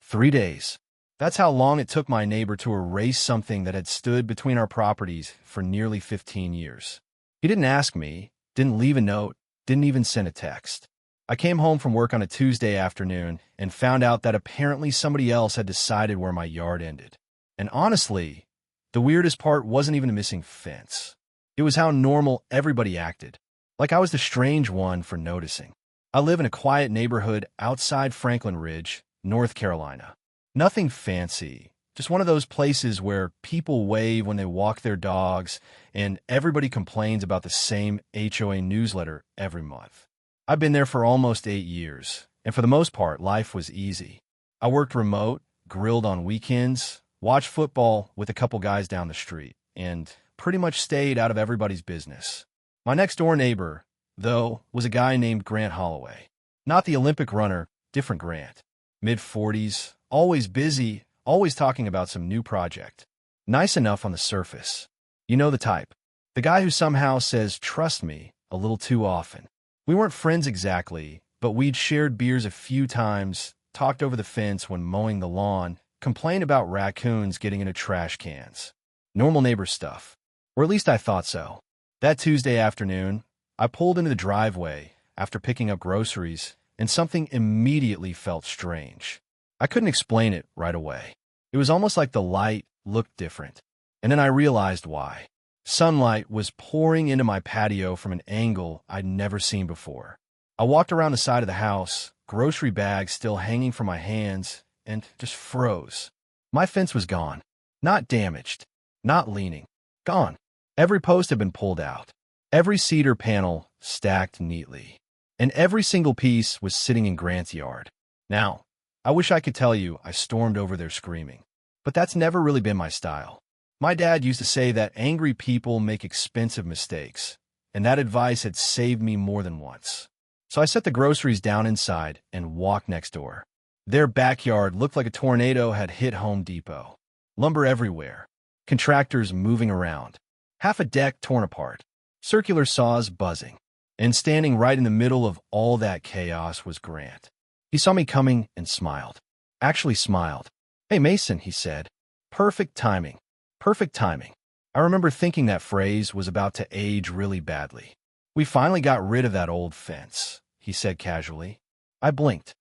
3 days. That's how long it took my neighbor to erase something that had stood between our properties for nearly 15 years. He didn't ask me, didn't leave a note, didn't even send a text. I came home from work on a Tuesday afternoon and found out that apparently somebody else had decided where my yard ended. And honestly, the weirdest part wasn't even a missing fence. It was how normal everybody acted, like I was the strange one for noticing. I live in a quiet neighborhood outside Franklin Ridge, North Carolina. Nothing fancy, just one of those places where people wave when they walk their dogs and everybody complains about the same HOA newsletter every month. I've been there for almost 8 years, and for the most part, life was easy. I worked remote, grilled on weekends, watched football with a couple guys down the street, and pretty much stayed out of everybody's business. My next-door neighbor, though, was a guy named Grant Holloway. Not the Olympic runner, different Grant. Mid-40s, always busy, always talking about some new project. Nice enough on the surface. You know the type. The guy who somehow says, "Trust me," a little too often. We weren't friends exactly, but we'd shared beers a few times, talked over the fence when mowing the lawn, complained about raccoons getting into trash cans. Normal neighbor stuff. Or at least I thought so. That Tuesday afternoon, I pulled into the driveway after picking up groceries, and something immediately felt strange. I couldn't explain it right away. It was almost like the light looked different. And then I realized why. Sunlight was pouring into my patio from an angle I'd never seen before. I walked around the side of the house, grocery bags still hanging from my hands, and just froze. My fence was gone. Not damaged. Not leaning. Gone. Every post had been pulled out. Every cedar panel stacked neatly. And every single piece was sitting in Grant's yard. Now, I wish I could tell you I stormed over there screaming. But that's never really been my style. My dad used to say that angry people make expensive mistakes, and that advice had saved me more than once. So I set the groceries down inside and walked next door. Their backyard looked like a tornado had hit Home Depot. Lumber everywhere. Contractors moving around. Half a deck torn apart. Circular saws buzzing. And standing right in the middle of all that chaos was Grant. He saw me coming and smiled. Actually smiled. "Hey, Mason," he said. Perfect timing. Perfect timing. I remember thinking that phrase was about to age really badly. "We finally got rid of that old fence," he said casually. I blinked.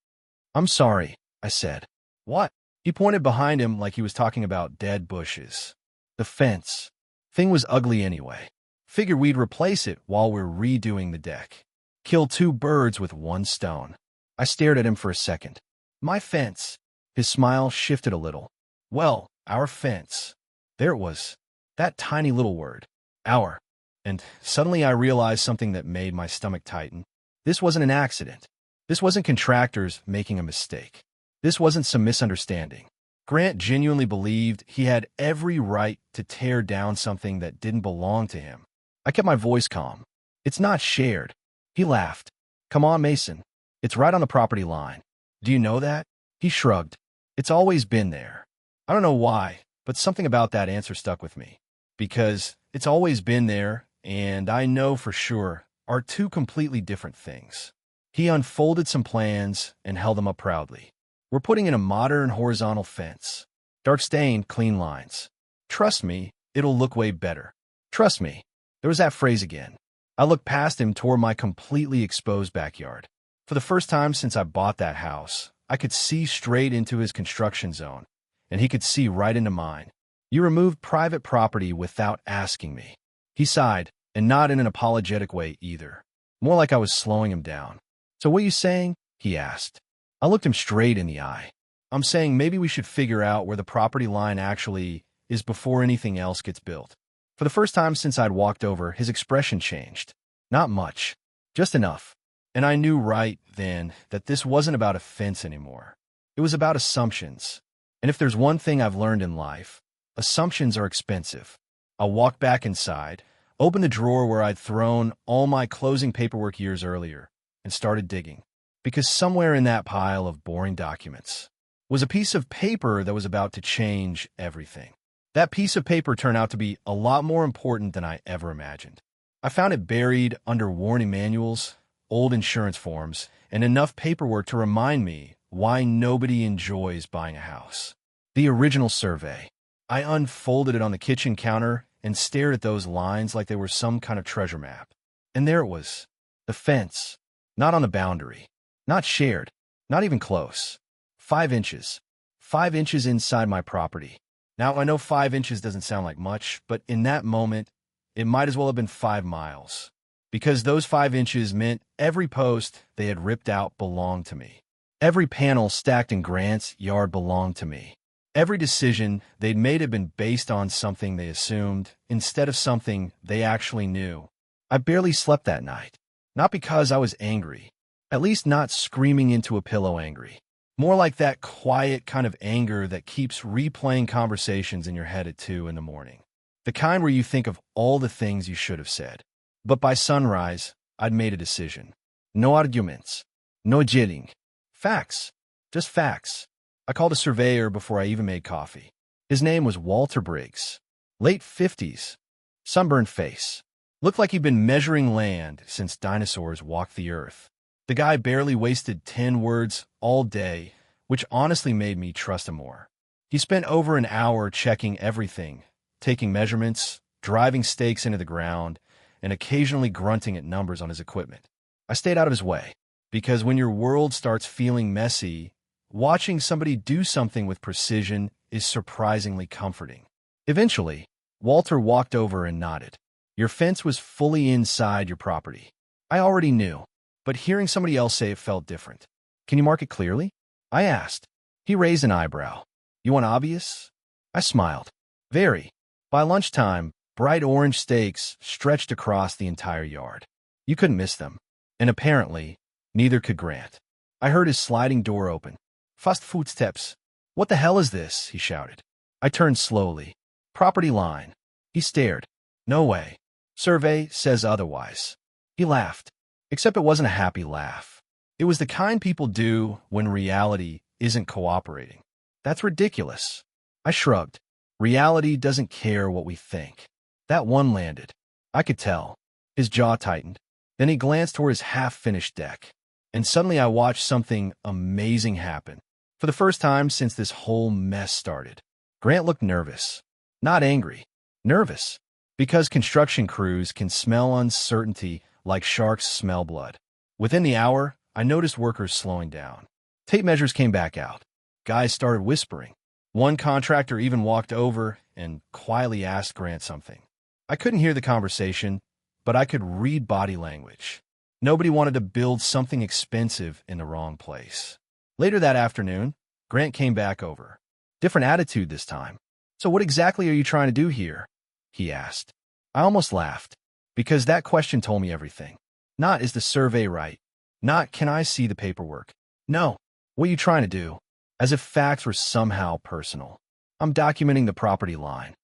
"I'm sorry," I said. "What?" He pointed behind him like he was talking about dead bushes. "The fence. Thing was ugly anyway. Figured we'd replace it while we're redoing the deck. Kill 2 birds with 1 stone. I stared at him for a second. "My fence." His smile shifted a little. "Well, our fence." There it was. That tiny little word. Our. And suddenly I realized something that made my stomach tighten. This wasn't an accident. This wasn't contractors making a mistake. This wasn't some misunderstanding. Grant genuinely believed he had every right to tear down something that didn't belong to him. I kept my voice calm. "It's not shared." He laughed. "Come on, Mason. It's right on the property line. Do you know that?" He shrugged. "It's always been there." I don't know why, but something about that answer stuck with me. Because it's always been there, and I know for sure, are 2 completely different things. He unfolded some plans and held them up proudly. "We're putting in a modern horizontal fence. Dark stained, clean lines. Trust me, it'll look way better. Trust me." There was that phrase again. I looked past him toward my completely exposed backyard. For the first time since I bought that house, I could see straight into his construction zone, and he could see right into mine. "You removed private property without asking me." He sighed, and not in an apologetic way either. More like I was slowing him down. "So what are you saying?" he asked. I looked him straight in the eye. "I'm saying maybe we should figure out where the property line actually is before anything else gets built." For the first time since I'd walked over, his expression changed. Not much. Just enough. And I knew right then that this wasn't about a fence anymore. It was about assumptions. And if there's one thing I've learned in life, assumptions are expensive. I walked back inside, opened the drawer where I'd thrown all my closing paperwork years earlier, and started digging. Because somewhere in that pile of boring documents was a piece of paper that was about to change everything. That piece of paper turned out to be a lot more important than I ever imagined. I found it buried under warning manuals, old insurance forms, and enough paperwork to remind me why nobody enjoys buying a house. The original survey. I unfolded it on the kitchen counter and stared at those lines like they were some kind of treasure map. And there it was. The fence. Not on the boundary. Not shared. Not even close. 5 inches. 5 inches inside my property. Now, I know 5 inches doesn't sound like much, but in that moment, it might as well have been 5 miles. Because those 5 inches meant every post they had ripped out belonged to me. Every panel stacked in Grant's yard belonged to me. Every decision they'd made had been based on something they assumed, instead of something they actually knew. I barely slept that night. Not because I was angry. At least not screaming into a pillow angry. More like that quiet kind of anger that keeps replaying conversations in your head at 2 in the morning. The kind where you think of all the things you should have said. But by sunrise, I'd made a decision. No arguments. No jilling. Facts. Just facts. I called a surveyor before I even made coffee. His name was Walter Briggs. Late 50s. Sunburned face. Looked like he'd been measuring land since dinosaurs walked the earth. The guy barely wasted 10 words all day, which honestly made me trust him more. He spent over an hour checking everything, taking measurements, driving stakes into the ground, and occasionally grunting at numbers on his equipment. I stayed out of his way, because when your world starts feeling messy, watching somebody do something with precision is surprisingly comforting. Eventually, Walter walked over and nodded. Your fence was fully inside your property. I already knew, but hearing somebody else say it felt different. Can you mark it clearly? I asked. He raised an eyebrow. You want obvious? I smiled. Very. By lunchtime, bright orange stakes stretched across the entire yard. You couldn't miss them. And apparently, neither could Grant. I heard his sliding door open. Fast footsteps. What the hell is this? He shouted. I turned slowly. Property line. He stared. No way. Survey says otherwise. He laughed. Except it wasn't a happy laugh. It was the kind people do when reality isn't cooperating. That's ridiculous. I shrugged. Reality doesn't care what we think. That one landed. I could tell. His jaw tightened. Then he glanced toward his half-finished deck. And suddenly I watched something amazing happen. For the first time since this whole mess started. Grant looked nervous. Not angry. Nervous. Because construction crews can smell uncertainty like sharks smell blood. Within the hour, I noticed workers slowing down. Tape measures came back out. Guys started whispering. One contractor even walked over and quietly asked Grant something. I couldn't hear the conversation, but I could read body language. Nobody wanted to build something expensive in the wrong place. Later that afternoon, Grant came back over. Different attitude this time. So what exactly are you trying to do here? He asked. I almost laughed, because that question told me everything. Not is the survey right. Not can I see the paperwork. No, what are you trying to do? As if facts were somehow personal. I'm documenting the property line.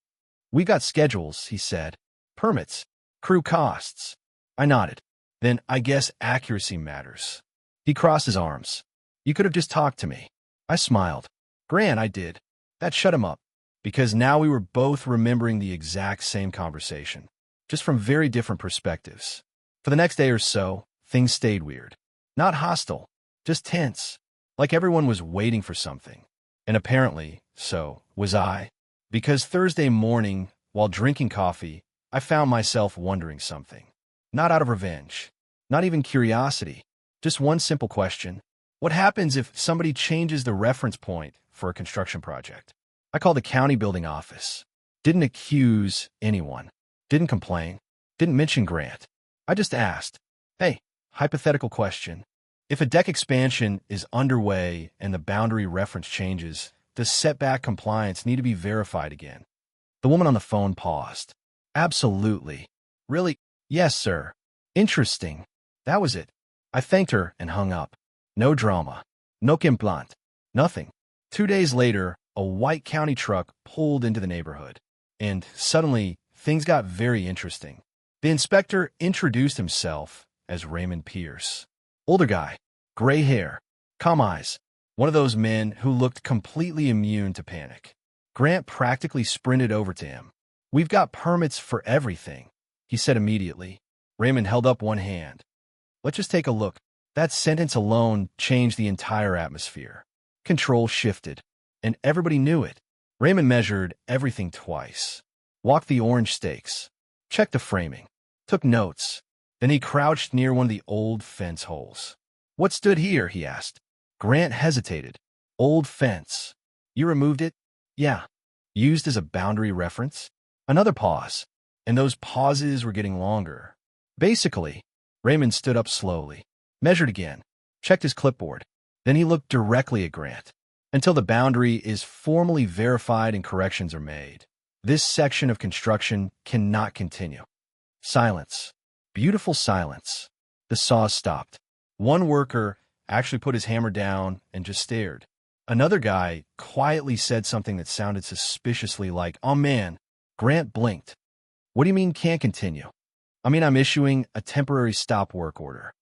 We got schedules, he said. Permits. Crew costs. I nodded. Then I guess accuracy matters. He crossed his arms. You could have just talked to me. I smiled. Grant, I did. That shut him up. Because now we were both remembering the exact same conversation. Just from very different perspectives. For the next day or so, things stayed weird. Not hostile. Just tense. Like everyone was waiting for something. And apparently, so was I. Because Thursday morning, while drinking coffee, I found myself wondering something. Not out of revenge. Not even curiosity. Just one simple question. What happens if somebody changes the reference point for a construction project? I called the county building office. Didn't accuse anyone. Didn't complain. Didn't mention Grant. I just asked, hey, hypothetical question. If a deck expansion is underway and the boundary reference changes, does setback compliance need to be verified again? The woman on the phone paused. Absolutely. Really? Yes, sir. Interesting. That was it. I thanked her and hung up. No drama. No implant. Nothing. 2 days later, a white county truck pulled into the neighborhood. And suddenly, things got very interesting. The inspector introduced himself as Raymond Pierce. Older guy. Gray hair. Calm eyes. One of those men who looked completely immune to panic. Grant practically sprinted over to him. We've got permits for everything, he said immediately. Raymond held up one hand. Let's just take a look. That sentence alone changed the entire atmosphere. Control shifted, and everybody knew it. Raymond measured everything twice. Walked the orange stakes. Checked the framing. Took notes. Then he crouched near one of the old fence holes. "What stood here?" he asked. Grant hesitated. "Old fence. You removed it?" "Yeah." "Used as a boundary reference?" Another pause, and those pauses were getting longer. "Basically." Raymond stood up slowly, measured again, checked his clipboard. Then he looked directly at Grant. "Until the boundary is formally verified and corrections are made, this section of construction cannot continue." Silence. Beautiful silence. The saws stopped. One worker actually put his hammer down and just stared. Another guy quietly said something that sounded suspiciously like, "Oh man." Grant blinked. "What do you mean can't continue?" "I mean I'm issuing a temporary stop work order."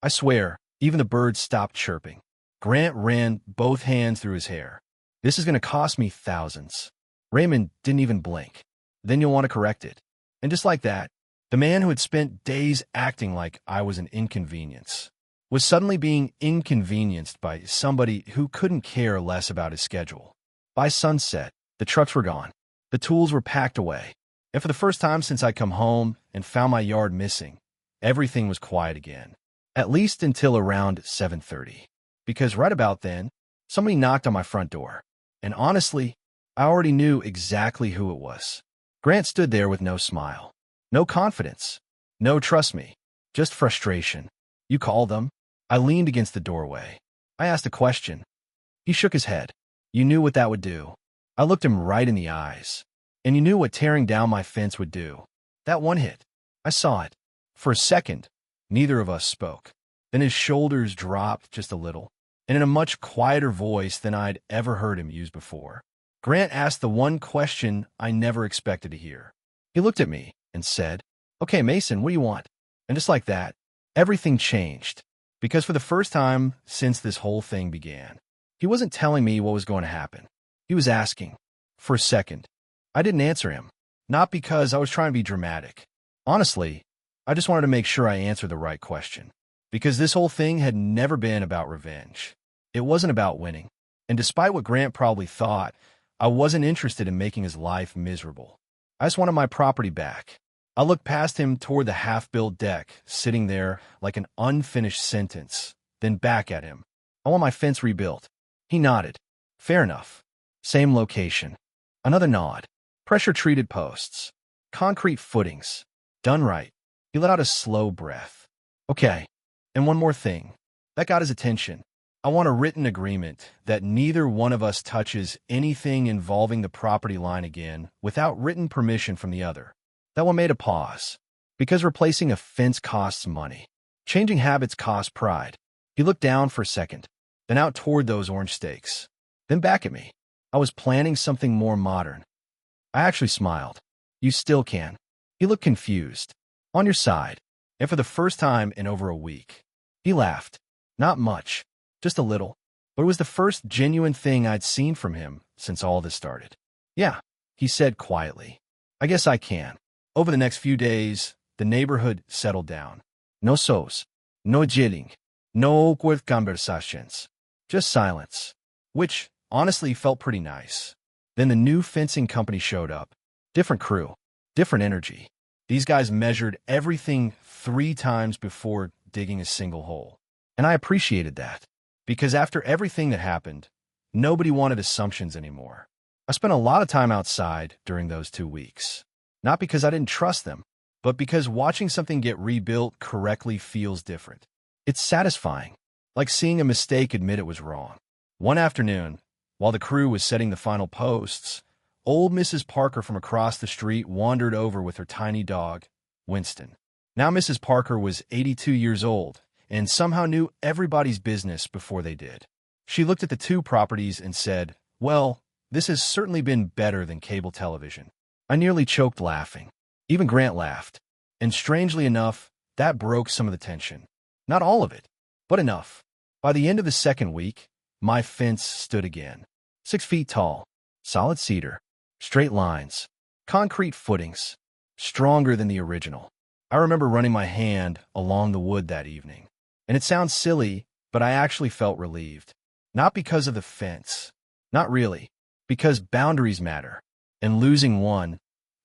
I swear, even the birds stopped chirping. Grant ran both hands through his hair. "This is going to cost me thousands." Raymond didn't even blink. "Then you'll want to correct it." And just like that, the man who had spent days acting like I was an inconvenience was suddenly being inconvenienced by somebody who couldn't care less about his schedule. By sunset, the trucks were gone. The tools were packed away. And for the first time since I'd come home and found my yard missing, everything was quiet again. At least until around 7:30. Because right about then, somebody knocked on my front door. And honestly, I already knew exactly who it was. Grant stood there with no smile. No confidence. No trust me. Just frustration. "You called them?" I leaned against the doorway. I asked a question. He shook his head. "You knew what that would do." I looked him right in the eyes. "And you knew what tearing down my fence would do." That one hit. I saw it. For a second, neither of us spoke. Then his shoulders dropped just a little, and in a much quieter voice than I'd ever heard him use before, Grant asked the one question I never expected to hear. He looked at me and said, "Okay, Mason, what do you want?" And just like that, everything changed. Because for the first time since this whole thing began, he wasn't telling me what was going to happen. He was asking. For a second, I didn't answer him. Not because I was trying to be dramatic. Honestly, I just wanted to make sure I answered the right question. Because this whole thing had never been about revenge. It wasn't about winning. And despite what Grant probably thought, I wasn't interested in making his life miserable. I just wanted my property back. I looked past him toward the half-built deck, sitting there like an unfinished sentence, then back at him. "I want my fence rebuilt." He nodded. "Fair enough. Same location." Another nod. Pressure-treated posts. Concrete footings. Done right. He let out a slow breath. "Okay. And one more thing." That got his attention. "I want a written agreement that neither one of us touches anything involving the property line again without written permission from the other." That one made a pause. Because replacing a fence costs money. Changing habits costs pride. He looked down for a second, then out toward those orange stakes, then back at me. I was planning something more modern. I actually smiled. "You still can." He looked confused. "On your side." And for the first time in over a week, he laughed. Not much, just a little. But it was the first genuine thing I'd seen from him since all this started. "Yeah," he said quietly. "I guess I can." Over the next few days, the neighborhood settled down. No sos, no jilling, no awkward conversations. Just silence, which honestly felt pretty nice. Then the new fencing company showed up. Different crew, different energy. These guys measured everything 3 times before digging a single hole. And I appreciated that. Because after everything that happened, nobody wanted assumptions anymore. I spent a lot of time outside during those 2 weeks. Not because I didn't trust them, but because watching something get rebuilt correctly feels different. It's satisfying, like seeing a mistake admit it was wrong. One afternoon, while the crew was setting the final posts, old Mrs. Parker from across the street wandered over with her tiny dog, Winston. Now Mrs. Parker was 82 years old and somehow knew everybody's business before they did. She looked at the 2 properties and said, "Well, this has certainly been better than cable television." I nearly choked laughing. Even Grant laughed. And strangely enough, that broke some of the tension. Not all of it, but enough. By the end of the 2nd week, my fence stood again. 6 feet tall, solid cedar, straight lines, concrete footings, stronger than the original. I remember running my hand along the wood that evening. And it sounds silly, but I actually felt relieved. Not because of the fence. Not really. Because boundaries matter. And losing one,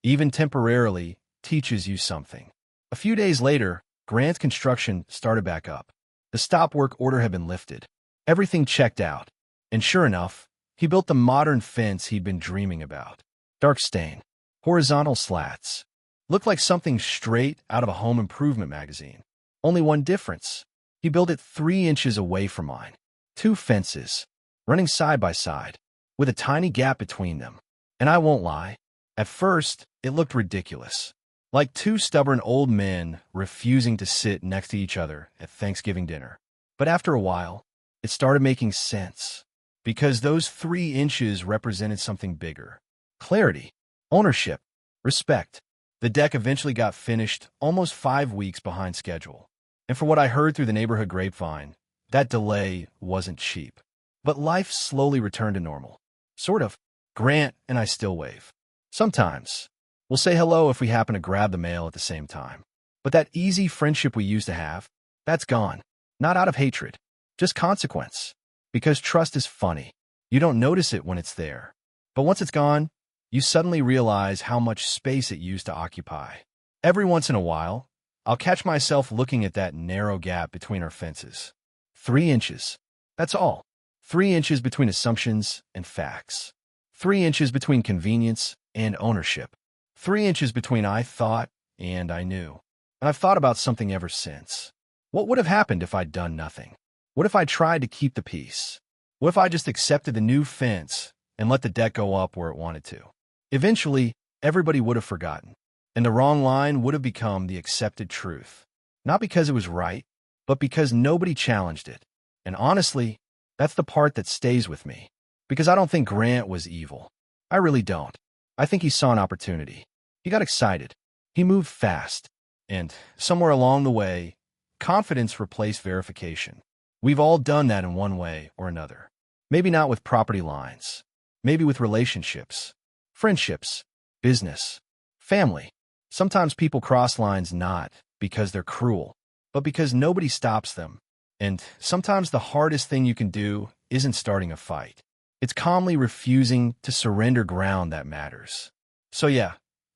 even temporarily, teaches you something. A few days later, Grant's construction started back up. The stop work order had been lifted. Everything checked out. And sure enough, he built the modern fence he'd been dreaming about. Dark stain. Horizontal slats. Looked like something straight out of a home improvement magazine. Only one difference. He built it 3 inches away from mine. 2 fences, running side by side, with a tiny gap between them. And I won't lie, at first, it looked ridiculous. Like 2 stubborn old men refusing to sit next to each other at Thanksgiving dinner. But after a while, it started making sense. Because those 3 inches represented something bigger. Clarity, ownership, respect. The deck eventually got finished almost 5 weeks behind schedule. And for what I heard through the neighborhood grapevine, that delay wasn't cheap. But life slowly returned to normal. Sort of. Grant and I still wave. Sometimes. We'll say hello if we happen to grab the mail at the same time. But that easy friendship we used to have, that's gone. Not out of hatred, just consequence. Because trust is funny. You don't notice it when it's there. But once it's gone, you suddenly realize how much space it used to occupy. Every once in a while, I'll catch myself looking at that narrow gap between our fences. 3 inches. That's all. 3 inches between assumptions and facts. 3 inches between convenience and ownership. 3 inches between I thought and I knew. And I've thought about something ever since. What would have happened if I'd done nothing? What if I tried to keep the peace? What if I just accepted the new fence and let the deck go up where it wanted to? Eventually, everybody would have forgotten, and the wrong line would have become the accepted truth. Not because it was right, but because nobody challenged it. And honestly, that's the part that stays with me. Because I don't think Grant was evil. I really don't. I think he saw an opportunity. He got excited. He moved fast. And somewhere along the way, confidence replaced verification. We've all done that in one way or another. Maybe not with property lines. Maybe with relationships, friendships, business, family. Sometimes people cross lines not because they're cruel, but because nobody stops them. And sometimes the hardest thing you can do isn't starting a fight. It's calmly refusing to surrender ground that matters. So yeah,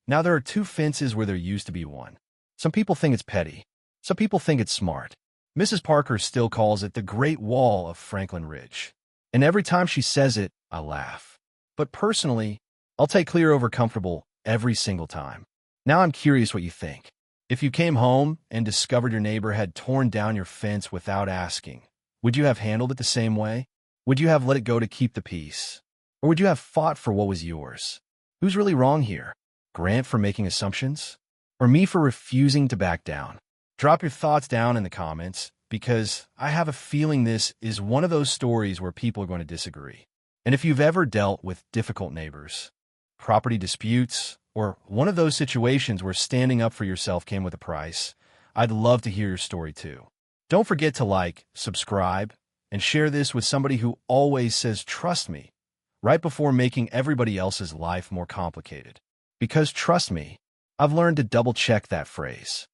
now there are 2 fences where there used to be one. Some people think it's petty. Some people think it's smart. Mrs. Parker still calls it the Great Wall of Franklin Ridge. And every time she says it, I laugh. But personally, I'll take clear over comfortable every single time. Now I'm curious what you think. If you came home and discovered your neighbor had torn down your fence without asking, would you have handled it the same way? Would you have let it go to keep the peace? Or would you have fought for what was yours? Who's really wrong here? Grant for making assumptions? Or me for refusing to back down? Drop your thoughts down in the comments, because I have a feeling this is one of those stories where people are going to disagree. And if you've ever dealt with difficult neighbors, property disputes, or one of those situations where standing up for yourself came with a price, I'd love to hear your story too. Don't forget to like, subscribe, and share this with somebody who always says, "Trust me," right before making everybody else's life more complicated. Because trust me, I've learned to double-check that phrase.